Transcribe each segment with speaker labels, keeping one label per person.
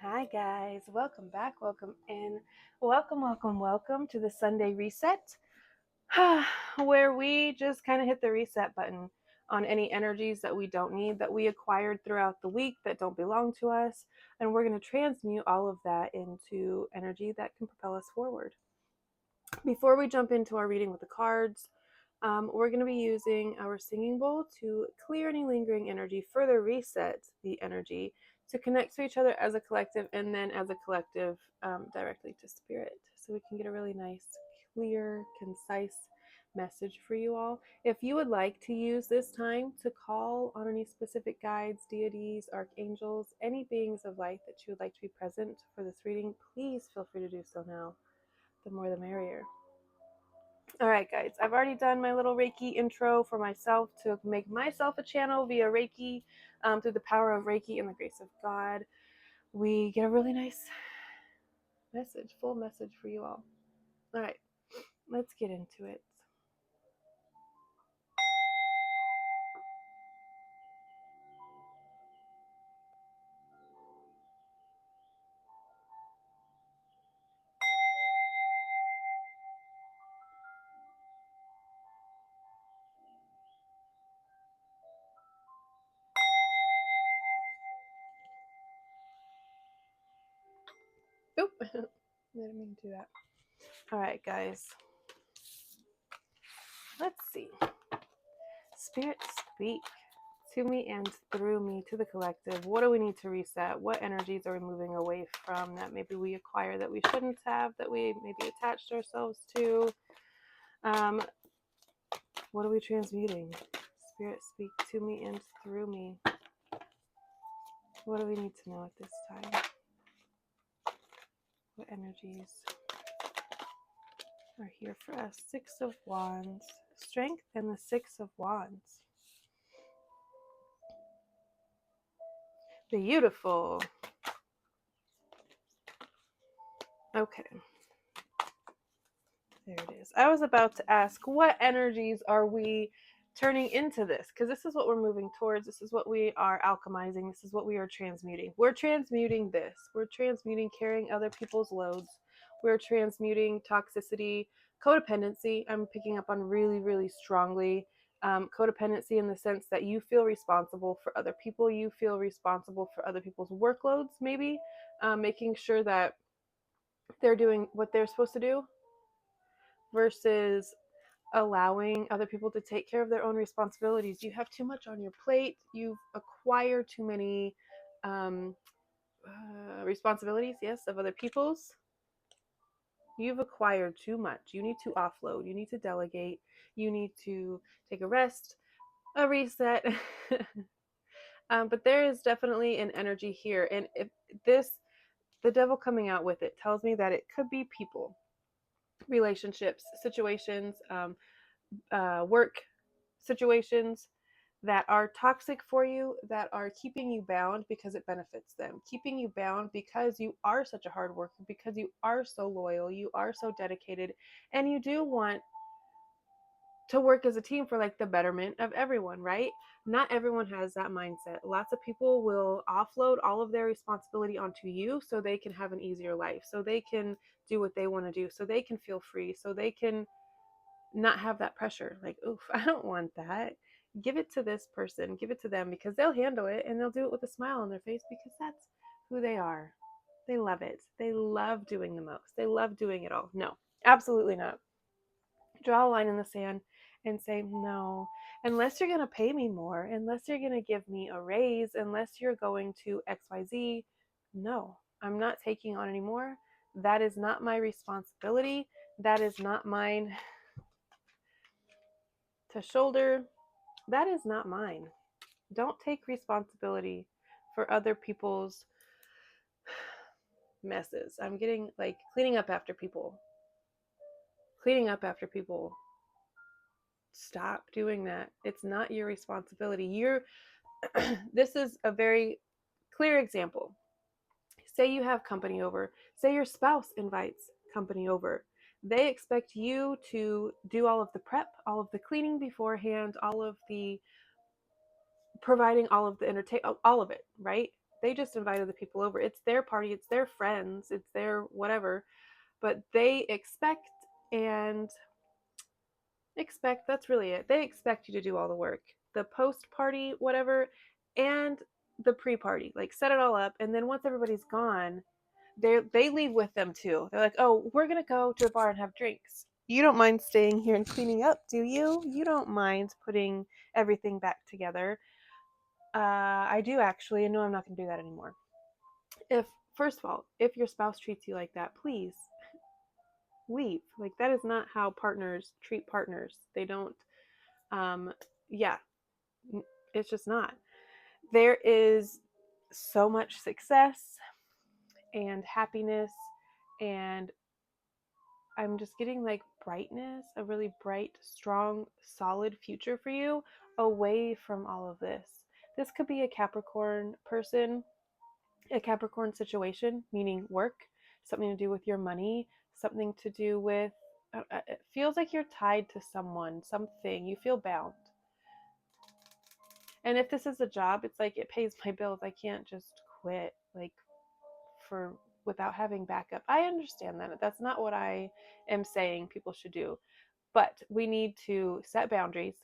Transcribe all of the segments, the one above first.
Speaker 1: Hi guys, welcome back, welcome in, welcome to the Sunday reset, where we just kind of hit the reset button on any energies that we don't need, that we acquired throughout the week that don't belong to us, and we're going to transmute all of that into energy that can propel us forward. Before we jump into our reading with the cards, we're going to be using our singing bowl to clear any lingering energy, further reset the energy to connect to each other as a collective, and then as a collective directly to spirit, so we can get a really nice, clear, concise message for you all. If you would like to use this time to call on any specific guides, deities, archangels, any beings of light that you would like to be present for this reading, please feel free to do so now. The more the merrier. All right, guys, I've already done my little Reiki intro for myself to make myself a channel via Reiki. Through the power of Reiki and the grace of God, we get a really nice message, full message for you all. All right, let's get into it. Oop, didn't mean to do that. All right, guys, let's see. Spirit, speak to me and through me to the collective. What do we need to reset? What energies are we moving away from that maybe we acquire that we shouldn't have, that we maybe attached ourselves to? What are we transmuting? Spirit, speak to me and through me. What do we need to know at this time? What energies are here for us? Six of Wands. Strength and the Six of Wands. Beautiful. Okay. There it is. I was about to ask, what energies are we turning into this? Because this is what we're moving towards. This is what we are alchemizing. This is what we are transmuting. We're transmuting this. We're transmuting carrying other people's loads. We're transmuting toxicity, codependency. I'm picking up on really, really strongly. Codependency in the sense that you feel responsible for other people. You feel responsible for other people's workloads, maybe. Making sure that they're doing what they're supposed to do versus allowing other people to take care of their own responsibilities. You have too much on your plate. You've acquired too many responsibilities, yes, of other people's. You've acquired too much. You need to offload. You need to delegate. You need to take a rest, a reset. But there is definitely an energy here. And if this, the devil coming out with it tells me that it could be people, relationships, situations, work situations that are toxic for you, that are keeping you bound because it benefits them, keeping you bound because you are such a hard worker, because you are so loyal, you are so dedicated, and you do want to work as a team for like the betterment of everyone, right? Not everyone has that mindset. Lots of people will offload all of their responsibility onto you so they can have an easier life, so they can do what they want to do, so they can feel free, so they can not have that pressure. Like, oof, I don't want that. Give it to this person, give it to them, because they'll handle it and they'll do it with a smile on their face because that's who they are. They love it. They love doing the most. They love doing it all. No, absolutely not. Draw a line in the sand and say, no, unless you're going to pay me more, unless you're going to give me a raise, unless you're going to XYZ, no, I'm not taking on anymore. That is not my responsibility. That is not mine to shoulder. That is not mine. Don't take responsibility for other people's messes. I'm getting like cleaning up after people. Cleaning up after people. Stop doing that. It's not your responsibility. This is a very clear example. Say you have company over. Say your spouse invites company over. They expect you to do all of the prep, all of the cleaning beforehand, all of the providing, all of the entertain, all of it, right? They just invited the people over. It's their party, it's their friends, it's their whatever. But they and expect, that's really it. They expect you to do all the work. The post party, whatever, and the pre party. Like set it all up. And then once everybody's gone, they leave with them too. They're like, oh, we're going to go to a bar and have drinks. You don't mind staying here and cleaning up, do you? You don't mind putting everything back together. I do actually, and no, I'm not going to do that anymore. If, first of all, if your spouse treats you like that, please leave. Like, that is not how partners treat partners. They don't, yeah, it's just not. There is so much success and happiness, and I'm just getting like brightness, a really bright, strong, solid future for you away from all of this. This could be a Capricorn person, a Capricorn situation, meaning work, something to do with your money, something to do with, it feels like you're tied to someone, something, you feel bound. And if this is a job, it's like it pays my bills. I can't just quit like for without having backup. I understand that. That's not what I am saying people should do. But we need to set boundaries.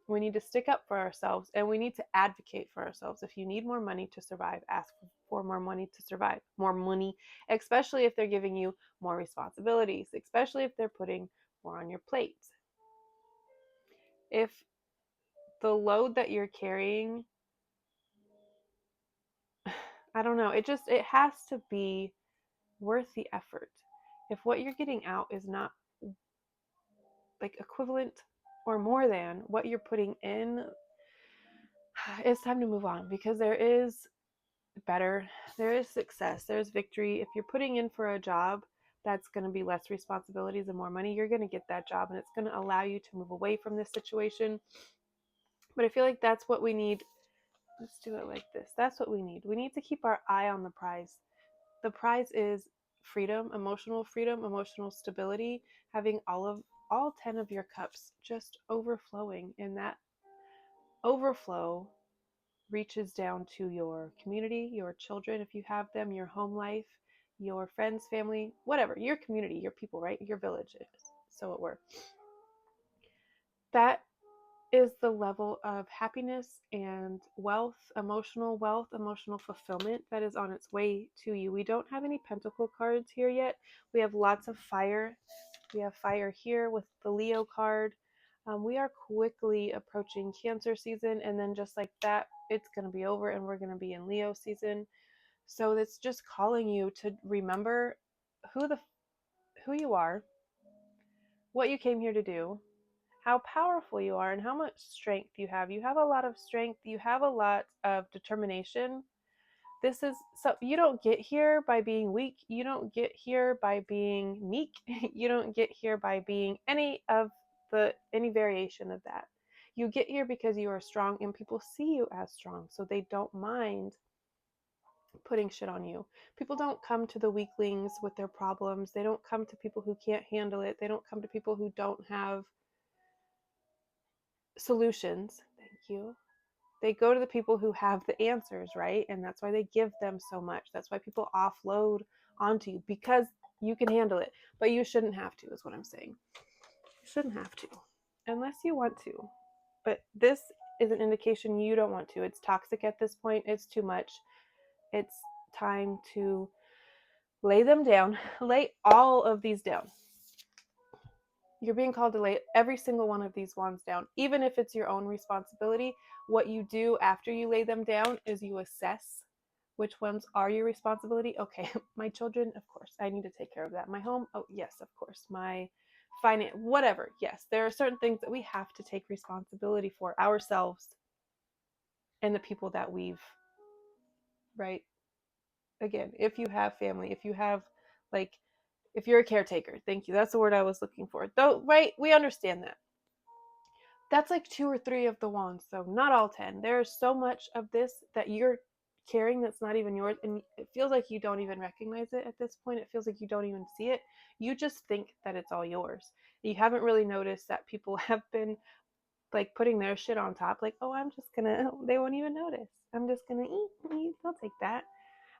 Speaker 1: We need to stick up for ourselves, and we need to advocate for ourselves. If you need more money to survive, ask for more money to survive. More money, especially if they're giving you more responsibilities, especially if they're putting more on your plate. If the load that you're carrying, I don't know, it has to be worth the effort. If what you're getting out is not like equivalent or more than what you're putting in, it's time to move on, because there is better, there is success, there's victory. If you're putting in for a job that's going to be less responsibilities and more money, you're going to get that job, and it's going to allow you to move away from this situation. But I feel like that's what we need. Let's do it like this. That's what we need. We need to keep our eye on the prize. The prize is freedom, emotional stability, having all 10 of your cups just overflowing, and that overflow reaches down to your community, your children, if you have them, your home life, your friends, family, whatever, your community, your people, right? Your village, so it were. That is the level of happiness and emotional wealth, emotional fulfillment that is on its way to you. We don't have any pentacle cards here yet. We have lots of fire. We have fire here with the Leo card. We are quickly approaching Cancer season, and then just like that, it's going to be over and we're going to be in Leo season. So it's just calling you to remember who you are, what you came here to do, how powerful you are, and how much strength you have. You have a lot of strength. You have a lot of determination. This is so you don't get here by being weak. You don't get here by being meek. You don't get here by being any variation of that. You get here because you are strong, and people see you as strong, so they don't mind putting shit on you. People don't come to the weaklings with their problems. They don't come to people who can't handle it. They don't come to people who don't have solutions. Thank you. They go to the people who have the answers, right? And that's why they give them so much. That's why people offload onto you, because you can handle it. But you shouldn't have to, is what I'm saying. You shouldn't have to, unless you want to. But this is an indication you don't want to. It's toxic at this point. It's too much. It's time to lay them down. Lay all of these down. You're being called to lay every single one of these wands down, even if it's your own responsibility. What you do after you lay them down is you assess which ones are your responsibility. Okay, my children, of course, I need to take care of that. My home, oh yes, of course. My finance, whatever, yes. There are certain things that we have to take responsibility for ourselves and the people that we've, right? Again, if you have family, if you have, like, if you're a caretaker, thank you, that's the word I was looking for. Though, right, we understand that. That's like 2 or 3 of the wands, so not all 10. There's so much of this that you're carrying that's not even yours, and it feels like you don't even recognize it at this point. It feels like you don't even see it. You just think that it's all yours. You haven't really noticed that people have been like putting their shit on top, like, oh, I'm just gonna, they won't even notice. I'm just gonna eat, they'll take that.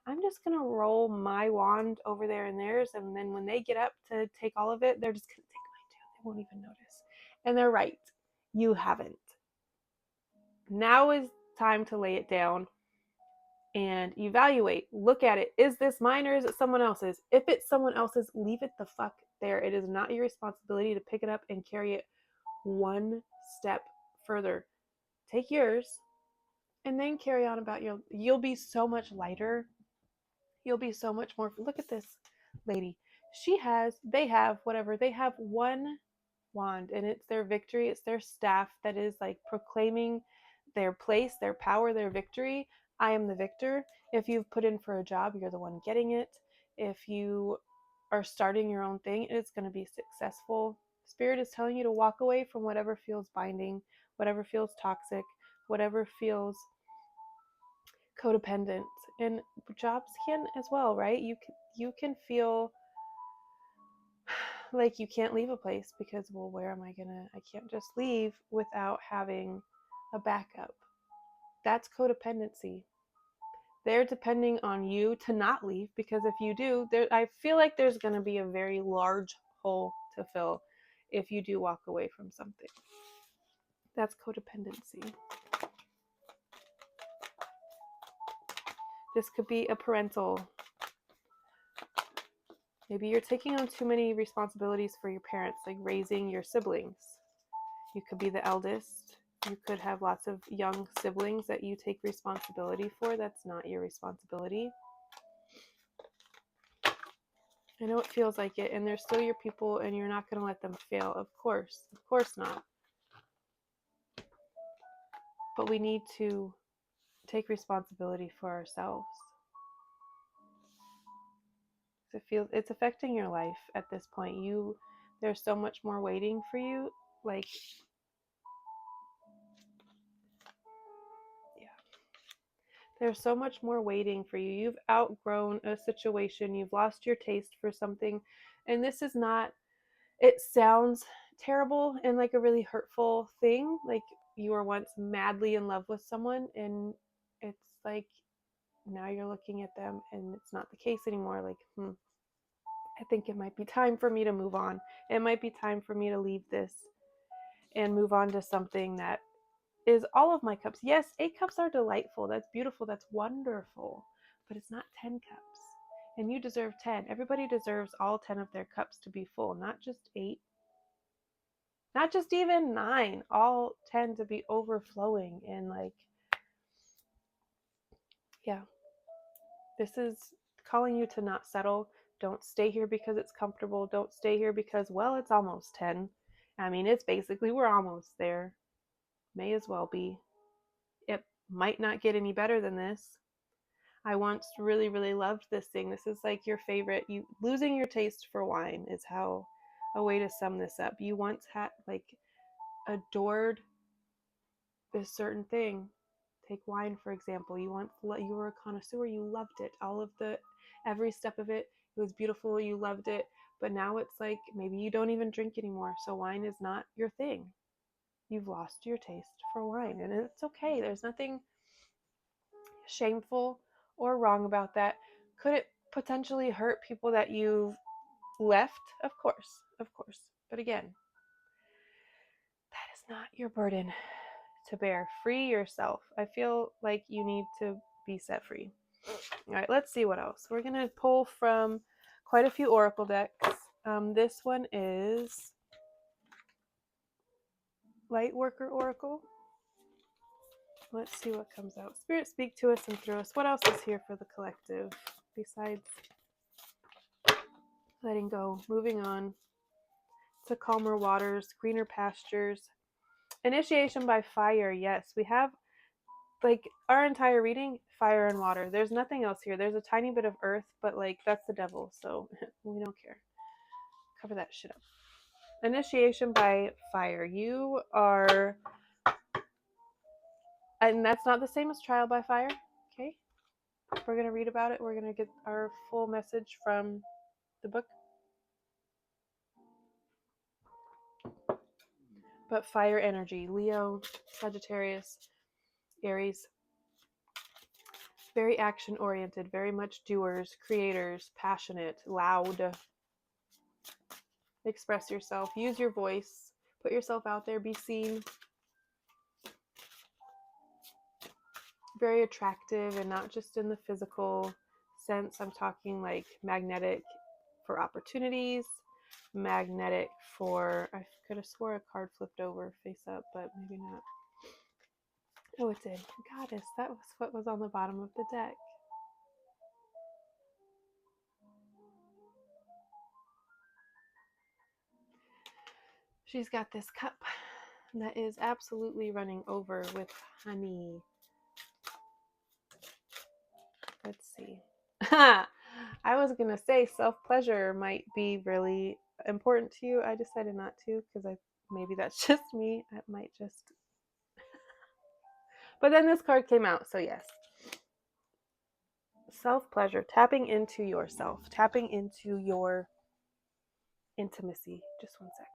Speaker 1: I'm just gonna roll my wand over there and theirs, and then when they get up to take all of it, they're just gonna take mine too. They won't even notice. And they're right. You haven't. Now is time to lay it down and evaluate. Look at it. Is this mine or is it someone else's? If it's someone else's, leave it the fuck there. It is not your responsibility to pick it up and carry it one step further. Take yours and then carry on about your, you'll be so much lighter. You'll be so much more. Look at this lady. They have one wand, and it's their victory. It's their staff that is like proclaiming their place, their power, their victory. I am the victor. If you've put in for a job, you're the one getting it. If you are starting your own thing, it's going to be successful. Spirit is telling you to walk away from whatever feels binding, whatever feels toxic, whatever feels codependent. And jobs can as well, right? You can feel like you can't leave a place because, well, where am I gonna, I can't just leave without having a backup. That's codependency. They're depending on you to not leave, because if you do, I feel like there's going to be a very large hole to fill if you do walk away from something. That's codependency. This could be a parental. Maybe you're taking on too many responsibilities for your parents, like raising your siblings. You could be the eldest. You could have lots of young siblings that you take responsibility for. That's not your responsibility. I know it feels like it, and they're still your people, and you're not going to let them fail. Of course not. But we need to take responsibility for ourselves. It's affecting your life at this point. There's so much more waiting for you. Like, yeah. There's so much more waiting for you. You've outgrown a situation. You've lost your taste for something. And this is not, it sounds terrible and like a really hurtful thing. Like you were once madly in love with someone, and it's like now you're looking at them and it's not the case anymore. Like, I think it might be time for me to move on. It might be time for me to leave this and move on to something that is all of my cups. Yes, 8 cups are delightful. That's beautiful. That's wonderful. But it's not 10 cups. And you deserve 10. Everybody deserves all 10 of their cups to be full, not just 8. Not just even 9. All 10 to be overflowing. And like, yeah. This is calling you to not settle. Don't stay here because it's comfortable. Don't stay here because, well, it's almost 10. I mean, it's basically, we're almost there. May as well be. It might not get any better than this. I once really, really loved this thing. This is like your favorite. You losing your taste for wine is how a way to sum this up. You once had like adored this certain thing. Take wine, for example. You were a connoisseur. You loved it. Every step of it. It was beautiful. You loved it. But now it's like maybe you don't even drink anymore. So wine is not your thing. You've lost your taste for wine, and it's okay. There's nothing shameful or wrong about that. Could it potentially hurt people that you've left? Of course. But again, that is not your burden to bear. Free yourself. I feel like you need to be set free. All right, let's see what else. We're going to pull from quite a few oracle decks. This one is Lightworker Oracle. Let's see what comes out. Spirit, speak to us and through us. What else is here for the collective besides letting go, moving on to calmer waters, greener pastures? Initiation by fire. Yes, we have like our entire reading, fire and water. There's nothing else here. There's a tiny bit of earth, but like that's the devil, so we don't care. Cover that shit up. Initiation by fire. You are, and that's not the same as trial by fire. Okay, we're gonna read about it. We're gonna get our full message from the book. but fire energy, Leo, Sagittarius, Aries, very action oriented, very much doers, creators, passionate, loud. Express yourself, use your voice, put yourself out there, be seen. Very attractive, and not just in the physical sense. I'm talking like magnetic for opportunities, magnetic for, I could have swore a card flipped over face up, but maybe not. Oh, it did. Goddess, that was what was on the bottom of the deck. She's got this cup that is absolutely running over with honey. Let's see. I was going to say self-pleasure might be really important to you. I decided not to because maybe that's just me. It might just... But then this card came out, so yes. Self-pleasure, tapping into yourself, tapping into your intimacy. Just one sec.